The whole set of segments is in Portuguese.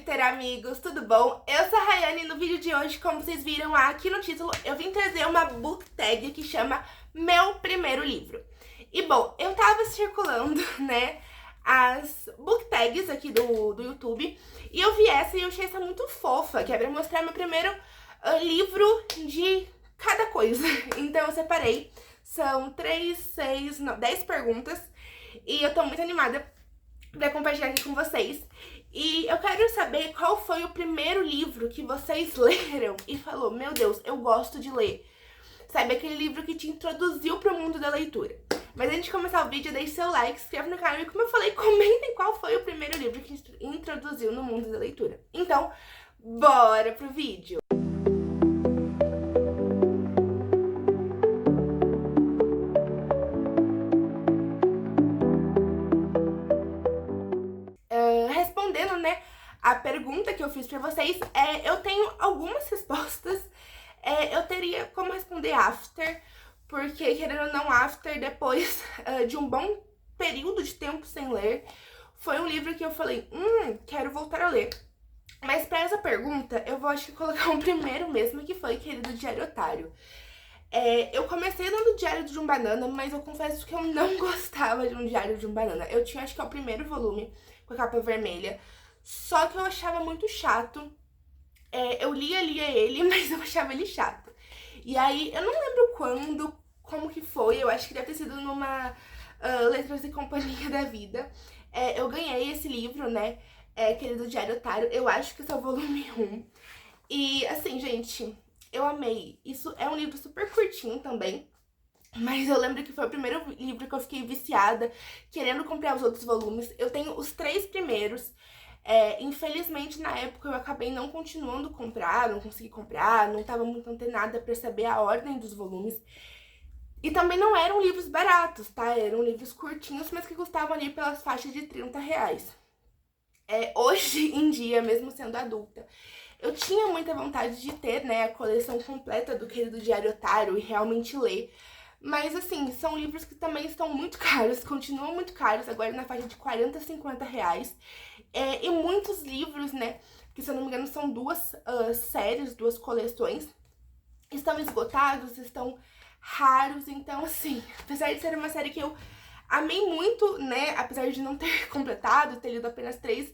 Twitter, amigos, tudo bom? Eu sou a Rayane e no vídeo de hoje, como vocês viram aqui no título, eu vim trazer uma book tag que chama Meu Primeiro Livro. E bom, eu tava circulando, né, as book tags aqui do YouTube e eu vi essa e eu achei essa muito fofa, que é pra mostrar meu primeiro livro de cada coisa. Então eu separei, são 10 perguntas e eu tô muito animada pra compartilhar aqui com vocês. E eu quero saber qual foi o primeiro livro que vocês leram e falou, meu Deus, eu gosto de ler. Sabe, aquele livro que te introduziu pro mundo da leitura. Mas antes de começar o vídeo, deixe seu like, se inscreva no canal e, como eu falei, comentem qual foi o primeiro livro que te introduziu no mundo da leitura. Então, bora pro vídeo! Respondendo, né, a pergunta que eu fiz pra vocês, eu tenho algumas respostas. Eu teria como responder After, porque, querendo ou não, After, depois de um bom período de tempo sem ler, foi um livro que eu falei, quero voltar a ler. Mas pra essa pergunta, eu vou, acho que, colocar um primeiro mesmo, que foi Querido Diário Otário. Eu comecei lendo o Diário de um Banana, mas eu confesso que eu não gostava de um Diário de um Banana. Eu tinha, acho que é o primeiro volume, com a capa vermelha, só que eu achava muito chato. Eu lia ele, mas eu achava ele chato. E aí, eu não lembro como que foi, eu acho que deve ter sido numa Letras e Companhia da Vida. Eu ganhei esse livro, né, Querido Diário Otário, eu acho que esse é o volume 1. E assim, gente, eu amei. Isso é um livro super curtinho também, mas eu lembro que foi o primeiro livro que eu fiquei viciada, querendo comprar os outros volumes. Eu tenho os 3 primeiros. Infelizmente, na época, eu acabei não continuando a comprar, não consegui comprar, não tava muito antenada pra saber a ordem dos volumes. E também não eram livros baratos, tá? Eram livros curtinhos, mas que custavam ali pelas faixas de R$30. Hoje em dia, mesmo sendo adulta, eu tinha muita vontade de ter, né, a coleção completa do Querido Diário Otário e realmente ler. Mas, assim, são livros que também estão muito caros, continuam muito caros, agora na faixa de R$40, R$50. E muitos livros, né, que se eu não me engano são 2 séries, 2 coleções, estão esgotados, estão raros. Então, assim, apesar de ser uma série que eu amei muito, né, apesar de não ter completado, ter lido apenas 3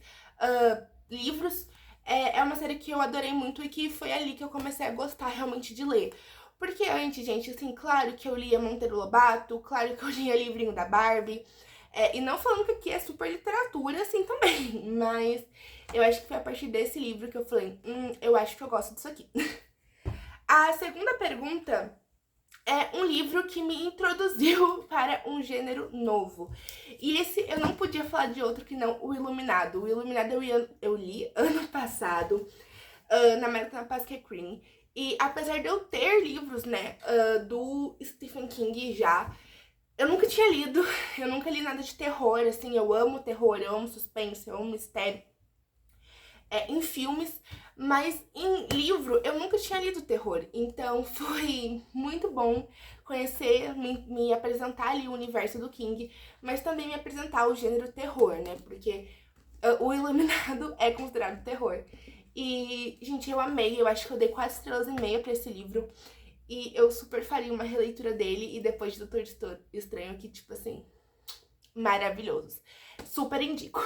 livros, é uma série que eu adorei muito e que foi ali que eu comecei a gostar realmente de ler. Porque antes, gente, assim, claro que eu lia Monteiro Lobato, claro que eu lia livrinho da Barbie, e não falando que aqui é super literatura, assim, também, mas eu acho que foi a partir desse livro que eu falei, eu acho que eu gosto disso aqui. A segunda pergunta é um livro que me introduziu para um gênero novo. E esse eu não podia falar de outro que não O Iluminado. O Iluminado eu li ano passado, na American Basket Cream. E apesar de eu ter livros, né, do Stephen King já, eu nunca tinha lido, eu nunca li nada de terror, assim, eu amo terror, eu amo suspense, eu amo mistério. Em filmes, mas em livro eu nunca tinha lido terror, então foi muito bom conhecer, me apresentar ali o universo do King, mas também me apresentar o gênero terror, né, porque O Iluminado é considerado terror. E, gente, eu amei, eu acho que eu dei 4,5 estrelas pra esse livro, e eu super faria uma releitura dele, e depois de Doutor Estranho, que, tipo assim, maravilhosos. Super indico.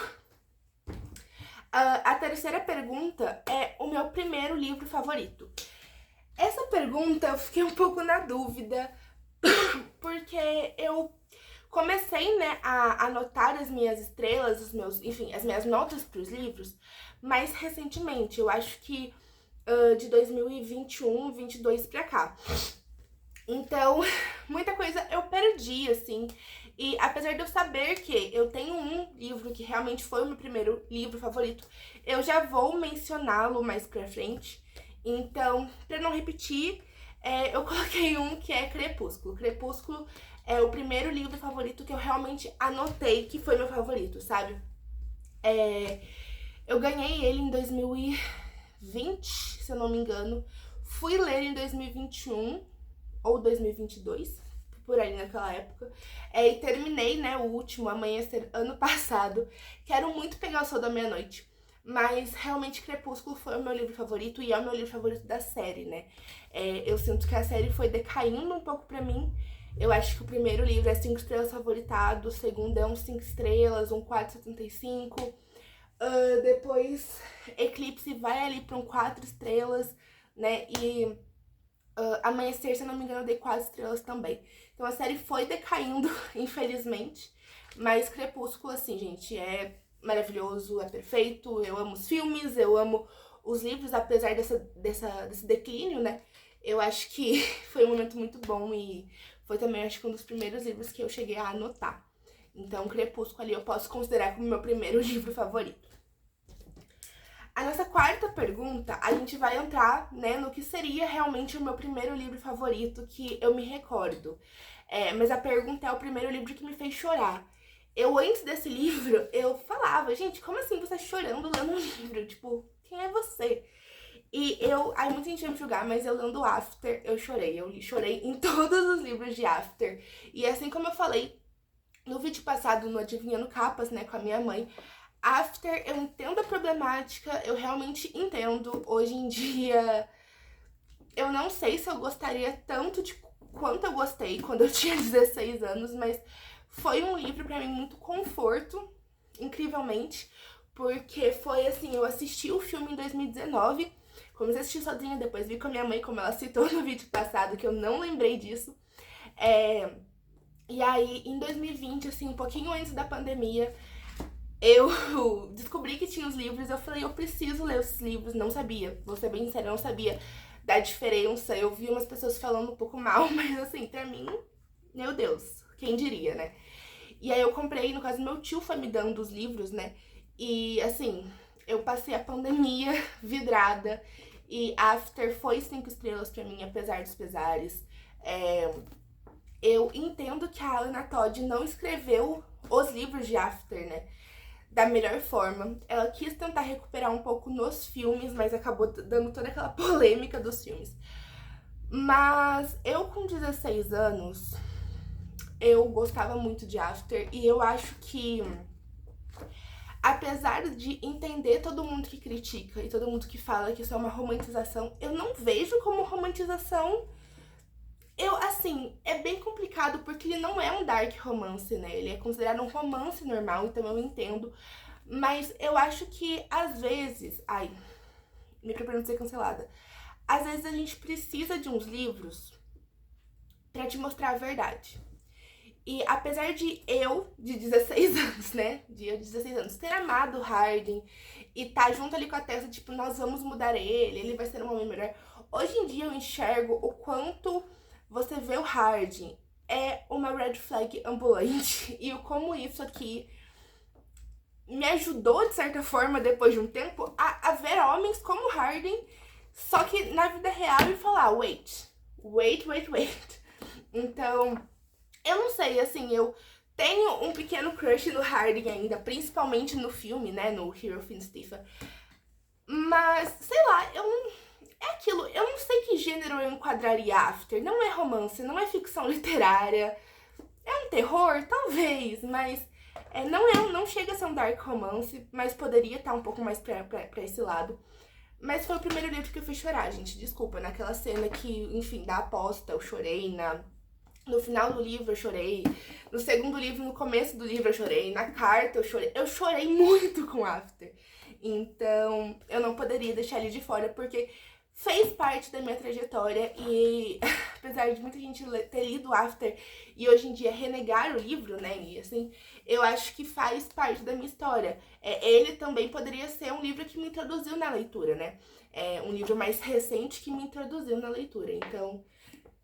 A terceira pergunta é o meu primeiro livro favorito. Essa pergunta eu fiquei um pouco na dúvida, porque eu comecei, né, a anotar as minhas estrelas, enfim, as minhas notas para os livros, mais recentemente, eu acho que de 2021, 22 pra cá. Então, muita coisa eu perdi, assim, e apesar de eu saber que eu tenho um livro que realmente foi o meu primeiro livro favorito, eu já vou mencioná-lo mais pra frente. Então, pra não repetir, eu coloquei um que é Crepúsculo. Crepúsculo é o primeiro livro favorito que eu realmente anotei que foi meu favorito, sabe? Eu ganhei ele em 2020, se eu não me engano. Fui ler em 2021 ou 2022, por aí naquela época. E terminei, né, o último, Amanhecer, ano passado. Quero muito pegar o Sol da Meia-Noite. Mas realmente Crepúsculo foi o meu livro favorito e é o meu livro favorito da série, né? Eu sinto que a série foi decaindo um pouco pra mim. Eu acho que o primeiro livro é 5 estrelas favoritado, o segundo é um 5 estrelas, um 4,75. Depois Eclipse vai ali pra um 4 estrelas, né? E Amanhecer, se eu não me engano, eu dei 4 estrelas também. Então a série foi decaindo, infelizmente. Mas Crepúsculo, assim, gente, é maravilhoso, é perfeito. Eu amo os filmes, eu amo os livros, apesar desse declínio, né? Eu acho que foi um momento muito bom e foi também, acho que um dos primeiros livros que eu cheguei a anotar. Então, Crepúsculo ali eu posso considerar como meu primeiro livro favorito. A nossa quarta pergunta, a gente vai entrar, né, no que seria realmente o meu primeiro livro favorito que eu me recordo. Mas a pergunta é o primeiro livro que me fez chorar. Antes desse livro, eu falava, gente, como assim você tá chorando lendo um livro? Tipo, quem é você? Aí muita gente vai me julgar, mas eu lendo After, eu chorei. Eu chorei em todos os livros de After. E assim como eu falei no vídeo passado, no Adivinhando Capas, né, com a minha mãe, After, eu entendo a problemática, eu realmente entendo. Hoje em dia, eu não sei se eu gostaria tanto de quanto eu gostei quando eu tinha 16 anos, mas foi um livro pra mim muito conforto, incrivelmente, porque foi assim, eu assisti o filme em 2019, comecei a assistir sozinha, depois vi com a minha mãe, como ela citou no vídeo passado, que eu não lembrei disso. E aí, em 2020, assim, um pouquinho antes da pandemia, eu descobri que tinha os livros, eu falei, eu preciso ler esses livros, não sabia, vou ser bem sincera, eu não sabia da diferença, eu vi umas pessoas falando um pouco mal, mas assim, pra mim, meu Deus, quem diria, né? E aí eu comprei, no caso, meu tio foi me dando os livros, né? E assim, eu passei a pandemia vidrada e After foi 5 estrelas pra mim, apesar dos pesares. Eu entendo que a Anna Todd não escreveu os livros de After, né, da melhor forma. Ela quis tentar recuperar um pouco nos filmes, mas acabou dando toda aquela polêmica dos filmes. Mas eu com 16 anos, eu gostava muito de After e eu acho que, apesar de entender todo mundo que critica e todo mundo que fala que isso é uma romantização, eu não vejo como romantização. Assim, é bem complicado porque ele não é um dark romance, né? Ele é considerado um romance normal, então eu entendo. Mas eu acho que, às vezes... Ai, me preparando de ser cancelada. Às vezes a gente precisa de uns livros pra te mostrar a verdade. E apesar de eu, de 16 anos, né? De 16 anos, ter amado o Hardin e tá junto ali com a Tessa, tipo, nós vamos mudar ele vai ser um homem melhor. Hoje em dia eu enxergo o quanto você vê o Hardin é uma red flag ambulante e o como isso aqui me ajudou, de certa forma, depois de um tempo, a ver homens como Hardin, só que na vida real e falar, wait. Então, eu não sei, assim, eu tenho um pequeno crush no Hardin ainda, principalmente no filme, né, no Hero Finn Stephen. Mas, sei lá, eu não... É aquilo, eu não sei que gênero eu enquadraria After. Não é romance, não é ficção literária. É um terror? Talvez, mas não chega a ser um dark romance, mas poderia estar um pouco mais pra esse lado. Mas foi o primeiro livro que eu fui chorar, gente. Desculpa, naquela cena que, enfim, da aposta, eu chorei. No final do livro eu chorei. No segundo livro, no começo do livro eu chorei. Na carta eu chorei. Eu chorei muito com After. Então, eu não poderia deixar ele de fora, porque fez parte da minha trajetória e apesar de muita gente ter lido After e hoje em dia renegar o livro, né, e assim, eu acho que faz parte da minha história. Ele também poderia ser um livro que me introduziu na leitura, né, um livro mais recente que me introduziu na leitura. Então,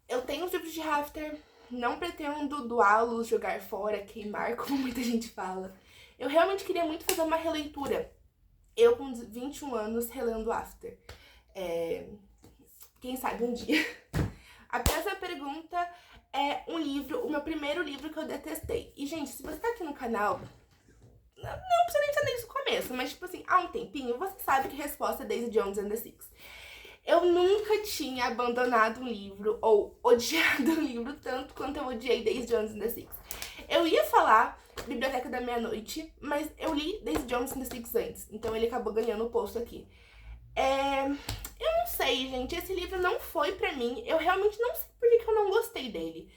eu tenho os livros de After, não pretendo doá-los, jogar fora, queimar, como muita gente fala. Eu realmente queria muito fazer uma releitura. Eu com 21 anos relendo After. Quem sabe um dia. A próxima pergunta é um livro, o meu primeiro livro que eu detestei. E, gente, se você tá aqui no canal, não precisa nem ser desde o começo, mas, tipo assim, há um tempinho, você sabe que a resposta é Daisy Jones and the Six. Eu nunca tinha abandonado um livro ou odiado um livro tanto quanto eu odiei Daisy Jones and the Six. Eu ia falar Biblioteca da Meia-Noite, mas eu li Daisy Jones and the Six antes, então ele acabou ganhando o posto aqui. Eu não sei, gente, esse livro não foi pra mim, eu realmente não sei por que eu não gostei dele.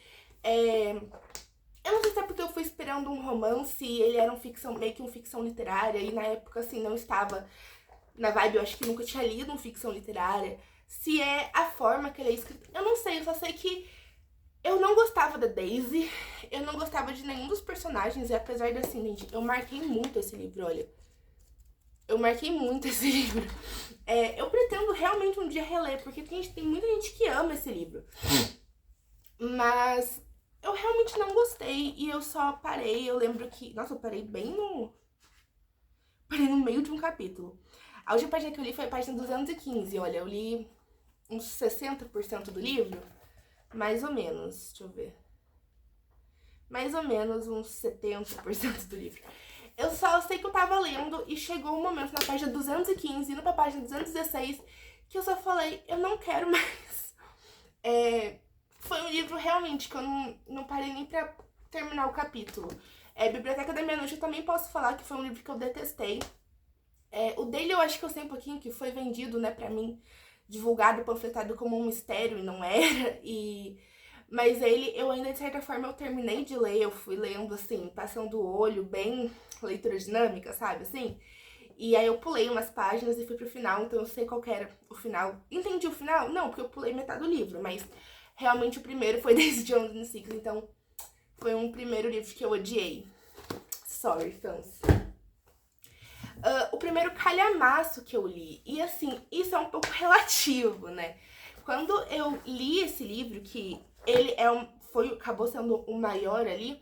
Eu não sei se é porque eu fui esperando um romance, ele era meio que uma ficção literária, e na época, assim, não estava na vibe, eu acho que nunca tinha lido uma ficção literária. Se é a forma que ele é escrito, eu não sei, eu só sei que eu não gostava da Daisy, eu não gostava de nenhum dos personagens, e apesar de, assim, gente, eu marquei muito esse livro, olha. Eu marquei muito esse livro. Eu pretendo realmente um dia reler, porque tem muita gente que ama esse livro. Mas eu realmente não gostei e eu só parei, eu lembro que... Nossa, eu parei bem no... Parei no meio de um capítulo. A última página que eu li foi a página 215, olha, eu li uns 60% do livro, mais ou menos, deixa eu ver. Mais ou menos uns 70% do livro. Eu só sei que eu tava lendo e chegou um momento na página 215, indo pra página 216, que eu só falei, eu não quero mais. Foi um livro realmente que eu não parei nem pra terminar o capítulo. Biblioteca da Meia-Noite eu também posso falar que foi um livro que eu detestei. O dele eu acho que eu sei um pouquinho que foi vendido, né, pra mim, divulgado, panfletado como um mistério e não era. Mas ele, eu ainda de certa forma eu terminei de ler, eu fui lendo assim, passando o olho, bem leitura dinâmica, sabe, assim. E aí eu pulei umas páginas e fui pro final, então eu sei qual que era o final. Entendi o final? Não, porque eu pulei metade do livro, mas realmente o primeiro foi Daisy Jones and the Six, então foi um primeiro livro que eu odiei. Sorry, fãs. O primeiro calhamaço que eu li, e assim, isso é um pouco relativo, né? Quando eu li esse livro, que ele acabou sendo o maior ali,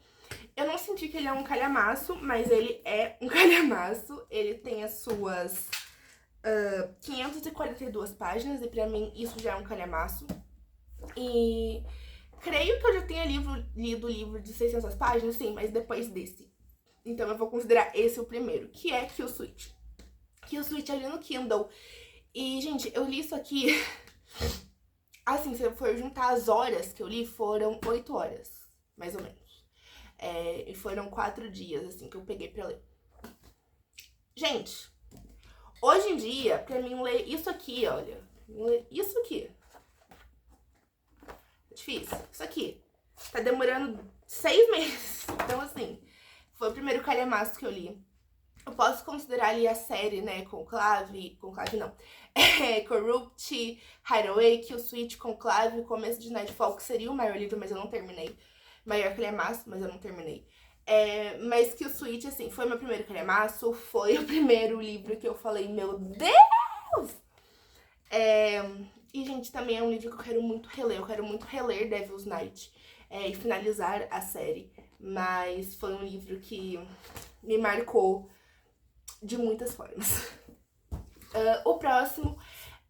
eu não senti que ele é um calhamaço, mas ele é um calhamaço. Ele tem as suas 542 páginas, e pra mim isso já é um calhamaço. E creio que eu já tenha lido o livro de 600 páginas, sim, mas depois desse. Então eu vou considerar esse o primeiro, que é Kill Switch. Kill Switch ali no Kindle. E, gente, eu li isso aqui... Assim, se eu for juntar as horas que eu li, foram 8 horas, mais ou menos. E foram 4 dias, assim, que eu peguei pra ler. Gente, hoje em dia, pra mim ler isso aqui, olha... Isso aqui... É difícil. Isso aqui. Tá demorando 6 meses. Então, assim... Foi o primeiro calhamaço que eu li. Eu posso considerar ali a série, né, Conclave não, Corrupt, Hideaway, Kill Switch, Conclave, Começo de Nightfall, que seria o maior livro, mas eu não terminei. Maior calhamaço, mas eu não terminei. Mas Kill Switch, assim, foi meu primeiro calhamaço, foi o primeiro livro que eu falei, meu Deus! E, gente, também é um livro que eu quero muito reler Devil's Night e finalizar a série. Mas foi um livro que me marcou de muitas formas. O próximo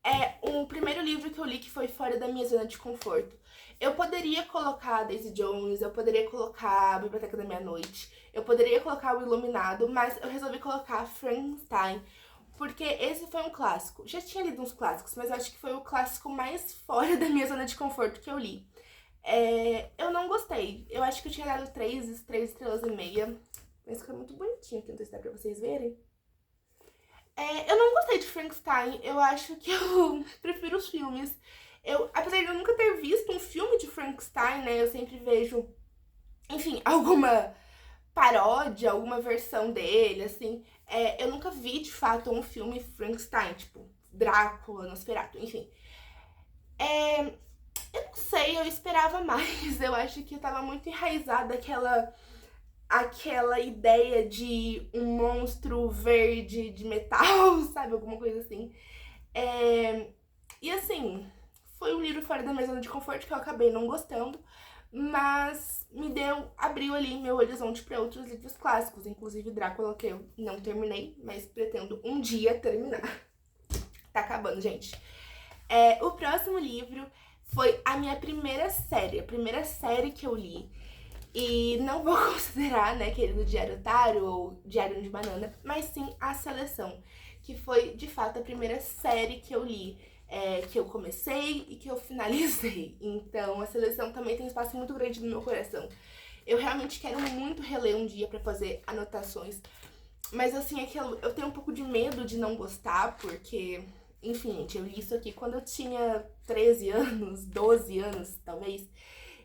é um primeiro livro que eu li que foi fora da minha zona de conforto. Eu poderia colocar Daisy Jones, eu poderia colocar a Biblioteca da Meia-Noite, eu poderia colocar O Iluminado, mas eu resolvi colocar Frankenstein, porque esse foi um clássico. Já tinha lido uns clássicos, mas eu acho que foi o clássico mais fora da minha zona de conforto que eu li. Eu não gostei. Eu acho que eu tinha dado 3 estrelas e meia. Mas ficou muito bonitinho aqui no texto pra vocês verem. Eu não gostei de Frankenstein. Eu acho que eu prefiro os filmes. Apesar de eu nunca ter visto um filme de Frankenstein, né? Eu sempre vejo, enfim, alguma paródia, alguma versão dele, assim. Eu nunca vi, de fato, um filme Frankenstein, tipo Drácula, Nosferatu, enfim. Eu não sei, eu esperava mais. Eu acho que tava muito enraizada aquela ideia de um monstro verde de metal, sabe? Alguma coisa assim. E assim, foi um livro fora da minha zona de conforto que eu acabei não gostando, mas abriu ali meu horizonte para outros livros clássicos, inclusive Drácula, que eu não terminei, mas pretendo um dia terminar. Tá acabando, gente. O próximo livro foi a minha primeira série que eu li. E não vou considerar, né, querido Diário Otário ou Diário de Banana, mas sim A Seleção, que foi, de fato, a primeira série que eu li, que eu comecei e que eu finalizei. Então, A Seleção também tem um espaço muito grande no meu coração. Eu realmente quero muito reler um dia pra fazer anotações. Mas assim, eu tenho um pouco de medo de não gostar, porque, enfim, gente, eu li isso aqui quando eu tinha 13 anos, 12 anos, talvez.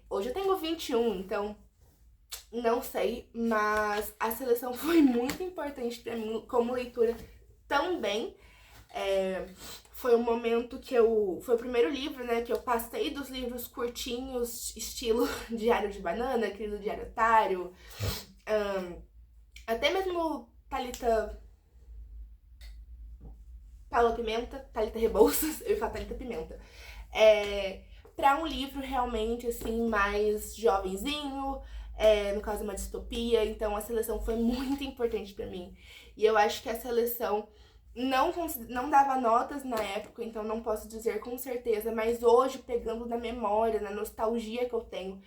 Hoje eu tenho 21, então não sei, mas a seleção foi muito importante pra mim como leitura também. Foi um momento que foi o primeiro livro, né, que eu passei dos livros curtinhos, estilo Diário de Banana, aquele do Diário Otário, até mesmo Thalita Rebouças, eu ia falar Thalita Pimenta, pra um livro realmente, assim, mais jovenzinho, no caso uma distopia, então a seleção foi muito importante pra mim. E eu acho que a seleção não dava notas na época, então não posso dizer com certeza, mas hoje, pegando na memória, na nostalgia que eu tenho,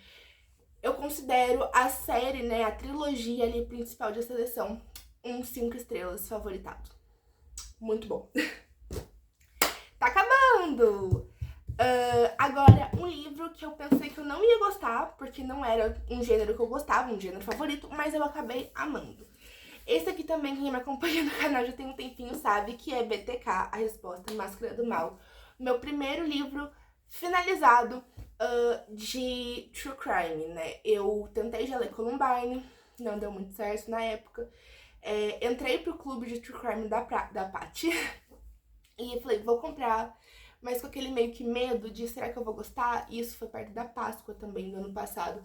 eu considero a série, né, a trilogia ali principal de A Seleção, um 5 estrelas favoritado. Muito bom. Tá acabando! Agora, um livro que eu pensei que eu não ia gostar, porque não era um gênero que eu gostava, um gênero favorito, mas eu acabei amando. Esse aqui também, quem me acompanha no canal já tem um tempinho sabe, que é BTK, A Resposta, Máscara do Mal. Meu primeiro livro finalizado de True Crime, né? Eu tentei já ler Columbine, não deu muito certo na época. Entrei pro clube de True Crime da Paty e falei, vou comprar, mas com aquele meio que medo de será que eu vou gostar? E isso foi perto da Páscoa também, do ano passado.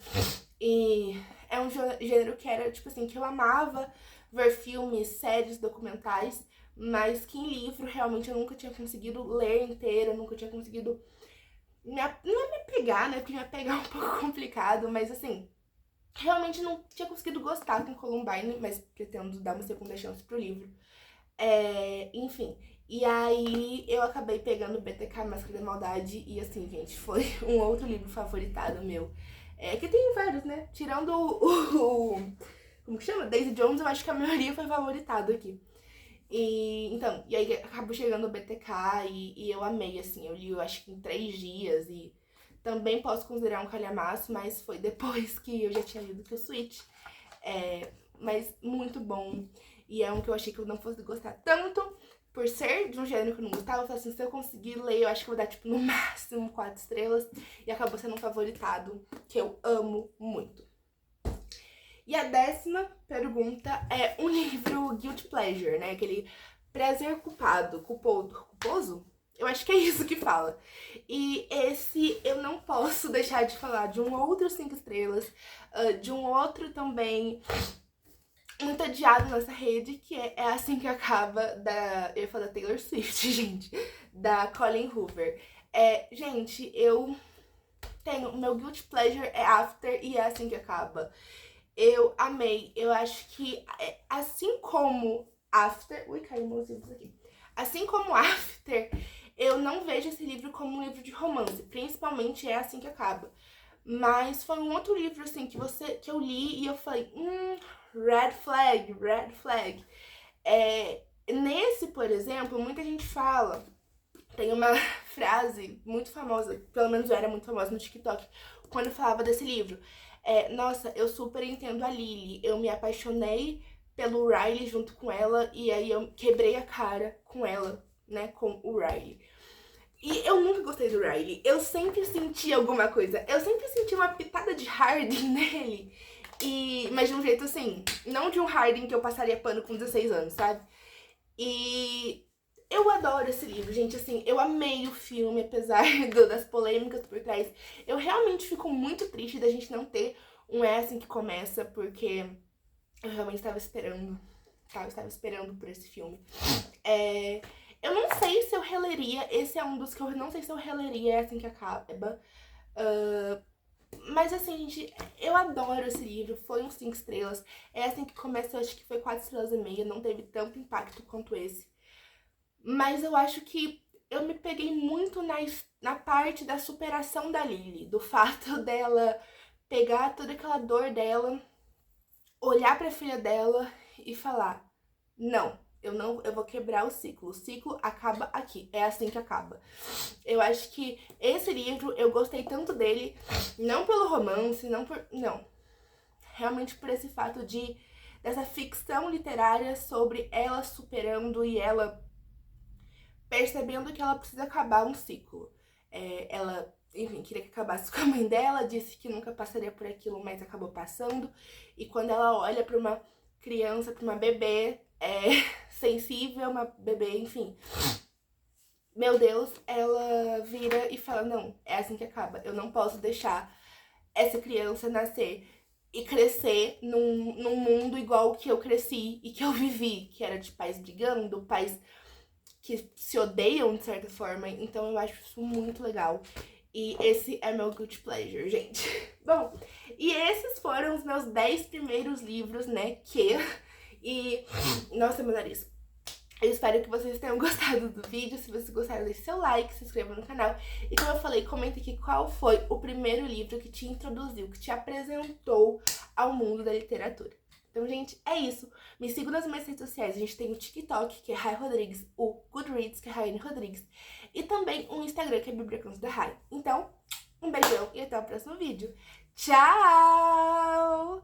E é um gênero que era, tipo assim, que eu amava ver filmes, séries, documentais, mas que em livro realmente eu nunca tinha conseguido ler inteiro, eu nunca tinha conseguido não é me apegar, né, porque me apegar é um pouco complicado, mas assim, realmente não tinha conseguido gostar com Columbine, mas pretendo dar uma segunda chance pro livro. Enfim, e aí eu acabei pegando BTK Máscara da Maldade e assim, gente, foi um outro livro favoritado meu. Que tem vários, né? Tirando como que chama? Daisy Jones, eu acho que a maioria foi favoritado aqui. E aí acabou chegando o BTK e eu amei, assim, eu li eu acho que em 3 dias e também posso considerar um calhamaço, mas foi depois que eu já tinha lido que o Switch. Mas muito bom. E é um que eu achei que eu não fosse gostar tanto, por ser de um gênero que eu não gostava. Eu falei assim, se eu conseguir ler, eu acho que eu vou dar, tipo, no máximo 4 estrelas. E acabou sendo um favoritado, que eu amo muito. E a 10ª pergunta é um livro guilty pleasure, né? Aquele prazer culpado, culposo? Eu acho que é isso que fala. E esse eu não posso deixar de falar de um outro 5 estrelas, de um outro também muito adiado nessa rede, que é Assim que Acaba, eu ia falar da Taylor Swift, gente, da Colleen Hoover. Gente, eu tenho, o meu guilty pleasure é After e é Assim que Acaba. Eu amei, eu acho que assim como After... Ui, caiu meus livros aqui. Assim como After, eu não vejo esse livro como um livro de romance, principalmente é Assim que Acaba. Mas foi um outro livro, assim, que eu li e eu falei, red flag, red flag. Nesse, por exemplo, muita gente fala, tem uma frase muito famosa, pelo menos era muito famosa no TikTok, quando falava desse livro. Nossa, eu super entendo a Lily, eu me apaixonei pelo Riley junto com ela e aí eu quebrei a cara com ela, né, com o Riley. E eu nunca gostei do Riley, eu sempre senti alguma coisa, eu sempre senti uma pitada de Harding nele, mas de um jeito assim, não de um Harding que eu passaria pano com 16 anos, sabe? E eu adoro esse livro, gente, assim, eu amei o filme, apesar das polêmicas por trás. Eu realmente fico muito triste da gente não ter um Assim que Começa, porque eu realmente estava esperando por esse filme. Eu não sei se eu releria, esse é um dos que eu não sei se eu releria, É Assim que Acaba. Mas assim, gente, eu adoro esse livro, foi um 5 estrelas. É Assim que Começa, eu acho que foi 4 estrelas e meia, não teve tanto impacto quanto esse. Mas eu acho que eu me peguei muito na parte da superação da Lily, do fato dela pegar toda aquela dor dela, olhar pra filha dela e falar, não, eu vou quebrar o ciclo acaba aqui, é assim que acaba. Eu acho que esse livro, eu gostei tanto dele, não pelo romance, não. realmente por esse fato dessa ficção literária sobre ela superando e ela percebendo que ela precisa acabar um ciclo. Ela, enfim, queria que acabasse com a mãe dela, disse que nunca passaria por aquilo, mas acabou passando. E quando ela olha pra uma criança, pra uma bebê sensível, uma bebê, enfim, meu Deus, ela vira e fala, não, é assim que acaba. Eu não posso deixar essa criança nascer e crescer num mundo igual que eu cresci e que eu vivi, que era de pais brigando, pais que se odeiam de certa forma. Então eu acho isso muito legal. E esse é meu guilty pleasure, gente. Bom, e esses foram os meus 10 primeiros livros, né, E, nossa, meu nariz. Eu espero que vocês tenham gostado do vídeo. Se vocês gostaram, deixe seu like, se inscreva no canal. E como eu falei, comenta aqui qual foi o primeiro livro que te introduziu, que te apresentou ao mundo da literatura. Então, gente, é isso. Me sigam nas minhas redes sociais. A gente tem o TikTok, que é Rai Rodrigues, o Goodreads, que é Raiane Rodrigues, e também o Instagram, que é Bibliacanto da Rai. Então, um beijão e até o próximo vídeo. Tchau!